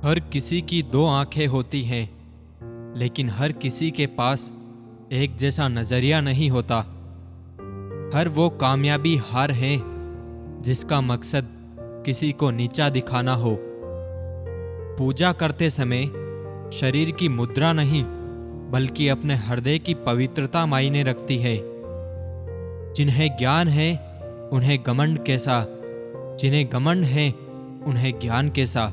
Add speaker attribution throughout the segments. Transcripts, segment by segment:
Speaker 1: हर किसी की दो आंखें होती हैं, लेकिन हर किसी के पास एक जैसा नजरिया नहीं होता। हर वो कामयाबी हार है जिसका मकसद किसी को नीचा दिखाना हो। पूजा करते समय शरीर की मुद्रा नहीं, बल्कि अपने हृदय की पवित्रता मायने रखती है। जिन्हें ज्ञान है उन्हें घमंड कैसा, जिन्हें घमंड है उन्हें ज्ञान कैसा।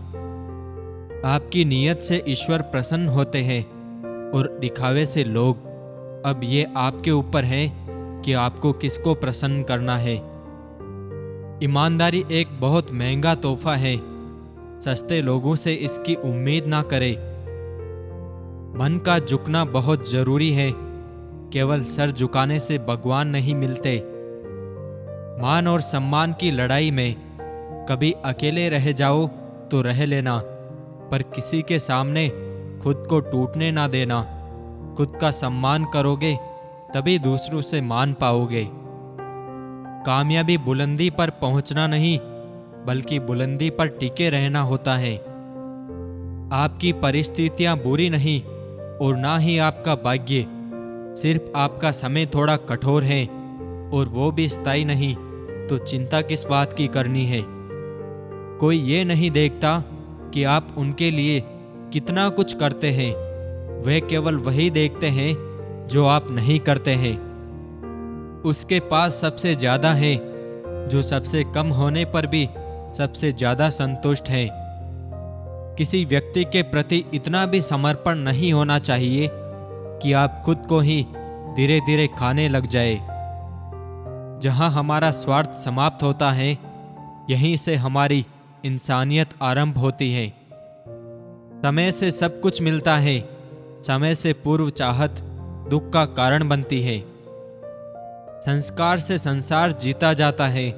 Speaker 1: आपकी नीयत से ईश्वर प्रसन्न होते हैं और दिखावे से लोग। अब ये आपके ऊपर है कि आपको किसको प्रसन्न करना है। ईमानदारी एक बहुत महंगा तोहफा है। सस्ते लोगों से इसकी उम्मीद ना करें। मन का झुकना बहुत जरूरी है। केवल सर झुकाने से भगवान नहीं मिलते। मान और सम्मान की लड़ाई में कभी अकेले रह जाओ तो रह लेना, पर किसी के सामने खुद को टूटने ना देना। खुद का सम्मान करोगे तभी दूसरों से मान पाओगे। कामयाबी बुलंदी पर पहुंचना नहीं, बल्कि बुलंदी पर टिके रहना होता है। आपकी परिस्थितियां बुरी नहीं और ना ही आपका भाग्य। सिर्फ आपका समय थोड़ा कठोर है, और वो भी स्थायी नहीं, तो चिंता किस बात की करनी है। कोई ये नहीं देखता कि आप उनके लिए कितना कुछ करते हैं। वे केवल वही देखते हैं जो आप नहीं करते हैं। उसके पास सबसे ज्यादा है जो सबसे कम होने पर भी सबसे ज्यादा संतुष्ट है। किसी व्यक्ति के प्रति इतना भी समर्पण नहीं होना चाहिए कि आप खुद को ही धीरे धीरे खाने लग जाए। जहां हमारा स्वार्थ समाप्त होता है, यहीं से हमारी इंसानियत आरंभ होती है। समय से सब कुछ मिलता है। समय से पूर्व चाहत दुख का कारण बनती है। संस्कार से संसार जीता जाता है,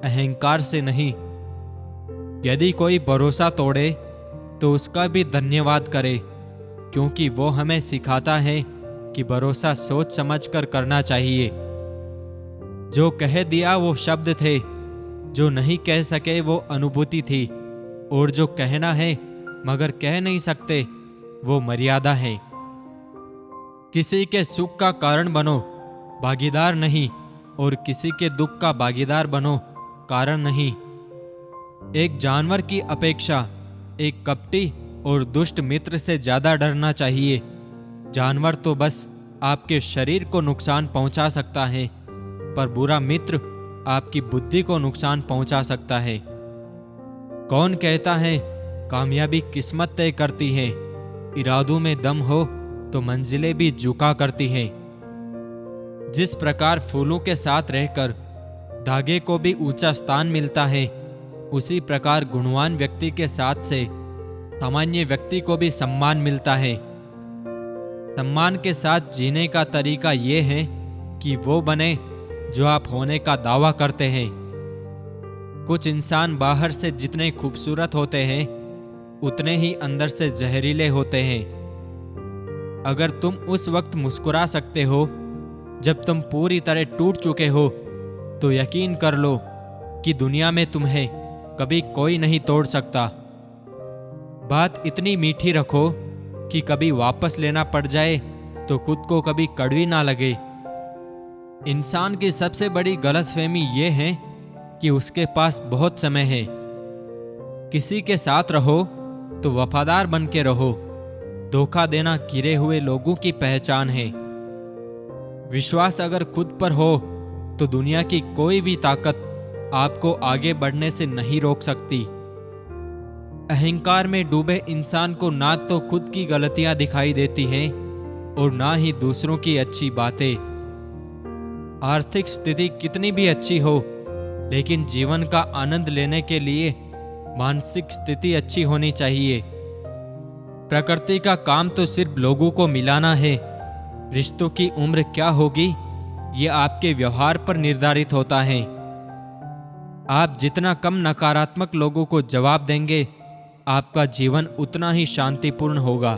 Speaker 1: अहंकार से नहीं। यदि कोई भरोसा तोड़े तो उसका भी धन्यवाद करे, क्योंकि वो हमें सिखाता है कि भरोसा सोच समझ कर करना चाहिए। जो कह दिया वो शब्द थे, जो नहीं कह सके वो अनुभूति थी, और जो कहना है मगर कह नहीं सकते वो मर्यादा है। किसी के सुख का कारण बनो, भागीदार नहीं, और किसी के दुख का भागीदार बनो, कारण नहीं। एक जानवर की अपेक्षा एक कपटी और दुष्ट मित्र से ज्यादा डरना चाहिए। जानवर तो बस आपके शरीर को नुकसान पहुंचा सकता है, पर बुरा मित्र आपकी बुद्धि को नुकसान पहुंचा सकता है। कौन कहता है कामयाबी किस्मत तय करती है। इरादों में दम हो तो मंजिलें भी झुका करती हैं। जिस प्रकार फूलों के साथ रहकर धागे को भी ऊंचा स्थान मिलता है, उसी प्रकार गुणवान व्यक्ति के साथ से सामान्य व्यक्ति को भी सम्मान मिलता है। सम्मान के साथ जीने का तरीका ये है कि वो बने जो आप होने का दावा करते हैं। कुछ इंसान बाहर से जितने खूबसूरत होते हैं, उतने ही अंदर से जहरीले होते हैं। अगर तुम उस वक्त मुस्कुरा सकते हो जब तुम पूरी तरह टूट चुके हो, तो यकीन कर लो कि दुनिया में तुम्हें कभी कोई नहीं तोड़ सकता। बात इतनी मीठी रखो कि कभी वापस लेना पड़ जाए तो खुद को कभी कड़वी ना लगे। इंसान की सबसे बड़ी गलतफहमी ये है कि उसके पास बहुत समय है। किसी के साथ रहो तो वफादार बन के रहो। धोखा देना गिरे हुए लोगों की पहचान है। विश्वास अगर खुद पर हो तो दुनिया की कोई भी ताकत आपको आगे बढ़ने से नहीं रोक सकती। अहंकार में डूबे इंसान को ना तो खुद की गलतियां दिखाई देती हैं और ना ही दूसरों की अच्छी बातें। आर्थिक स्थिति कितनी भी अच्छी हो, लेकिन जीवन का आनंद लेने के लिए मानसिक स्थिति अच्छी होनी चाहिए। प्रकृति का काम तो सिर्फ लोगों को मिलाना है। रिश्तों की उम्र क्या होगी ये आपके व्यवहार पर निर्धारित होता है। आप जितना कम नकारात्मक लोगों को जवाब देंगे, आपका जीवन उतना ही शांतिपूर्ण होगा।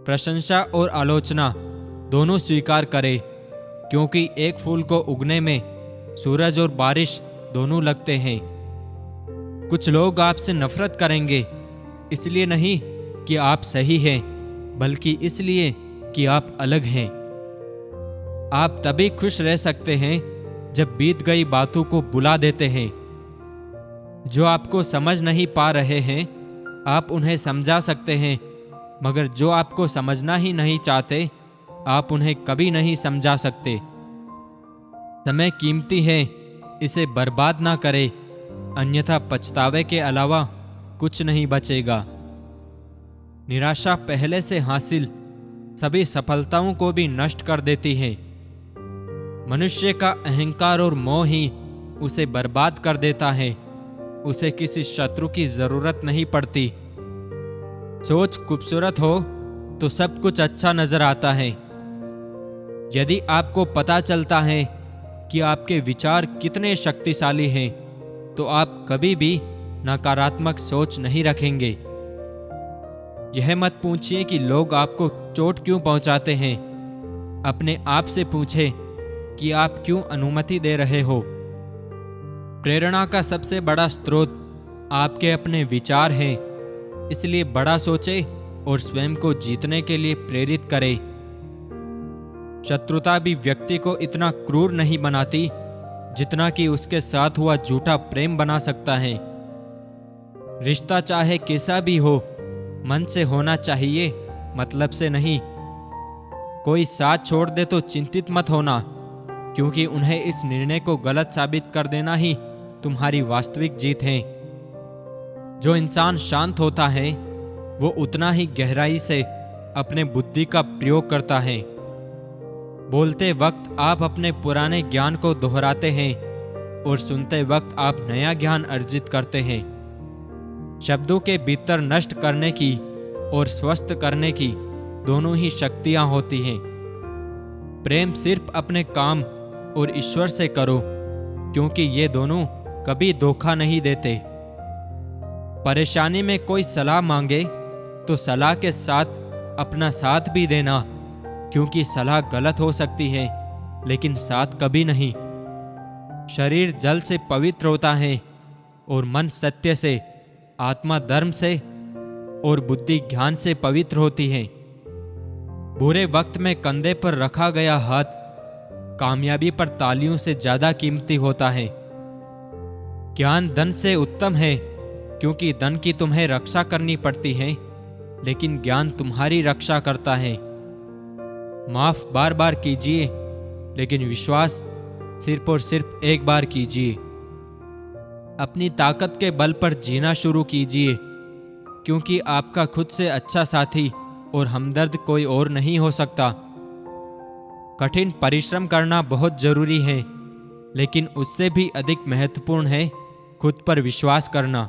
Speaker 1: प्रशंसा और आलोचना दोनों स्वीकार करें, क्योंकि एक फूल को उगने में सूरज और बारिश दोनों लगते हैं। कुछ लोग आपसे नफरत करेंगे, इसलिए नहीं कि आप सही हैं, बल्कि इसलिए कि आप अलग हैं। आप तभी खुश रह सकते हैं जब बीत गई बातों को बुला देते हैं। जो आपको समझ नहीं पा रहे हैं, आप उन्हें समझा सकते हैं, मगर जो आपको समझना ही नहीं चाहते, आप उन्हें कभी नहीं समझा सकते। समय कीमती है, इसे बर्बाद ना करें, अन्यथा पछतावे के अलावा कुछ नहीं बचेगा। निराशा पहले से हासिल सभी सफलताओं को भी नष्ट कर देती है। मनुष्य का अहंकार और मोह ही उसे बर्बाद कर देता है। उसे किसी शत्रु की जरूरत नहीं पड़ती। सोच खूबसूरत हो तो सब कुछ अच्छा नजर आता है। यदि आपको पता चलता है कि आपके विचार कितने शक्तिशाली हैं, तो आप कभी भी नकारात्मक सोच नहीं रखेंगे। यह मत पूछिए कि लोग आपको चोट क्यों पहुंचाते हैं। अपने आप से पूछें कि आप क्यों अनुमति दे रहे हो। प्रेरणा का सबसे बड़ा स्रोत आपके अपने विचार हैं, इसलिए बड़ा सोचें और स्वयं को जीतने के लिए प्रेरित करें। शत्रुता भी व्यक्ति को इतना क्रूर नहीं बनाती जितना कि उसके साथ हुआ झूठा प्रेम बना सकता है। रिश्ता चाहे कैसा भी हो, मन से होना चाहिए, मतलब से नहीं। कोई साथ छोड़ दे तो चिंतित मत होना, क्योंकि उन्हें इस निर्णय को गलत साबित कर देना ही तुम्हारी वास्तविक जीत है। जो इंसान शांत होता है, वो उतना ही गहराई से अपने बुद्धि का प्रयोग करता है। बोलते वक्त आप अपने पुराने ज्ञान को दोहराते हैं और सुनते वक्त आप नया ज्ञान अर्जित करते हैं। शब्दों के भीतर नष्ट करने की और स्वस्थ करने की दोनों ही शक्तियां होती हैं। प्रेम सिर्फ अपने काम और ईश्वर से करो, क्योंकि ये दोनों कभी धोखा नहीं देते। परेशानी में कोई सलाह मांगे तो सलाह के साथ अपना साथ भी देना, क्योंकि सलाह गलत हो सकती है लेकिन साथ कभी नहीं। शरीर जल से पवित्र होता है और मन सत्य से, आत्मा धर्म से और बुद्धि ज्ञान से पवित्र होती है। बुरे वक्त में कंधे पर रखा गया हाथ कामयाबी पर तालियों से ज्यादा कीमती होता है। ज्ञान धन से उत्तम है, क्योंकि धन की तुम्हें रक्षा करनी पड़ती है, लेकिन ज्ञान तुम्हारी रक्षा करता है। माफ बार बार कीजिए, लेकिन विश्वास सिर्फ और सिर्फ एक बार कीजिए। अपनी ताकत के बल पर जीना शुरू कीजिए, क्योंकि आपका खुद से अच्छा साथी और हमदर्द कोई और नहीं हो सकता। कठिन परिश्रम करना बहुत जरूरी है, लेकिन उससे भी अधिक महत्वपूर्ण है खुद पर विश्वास करना।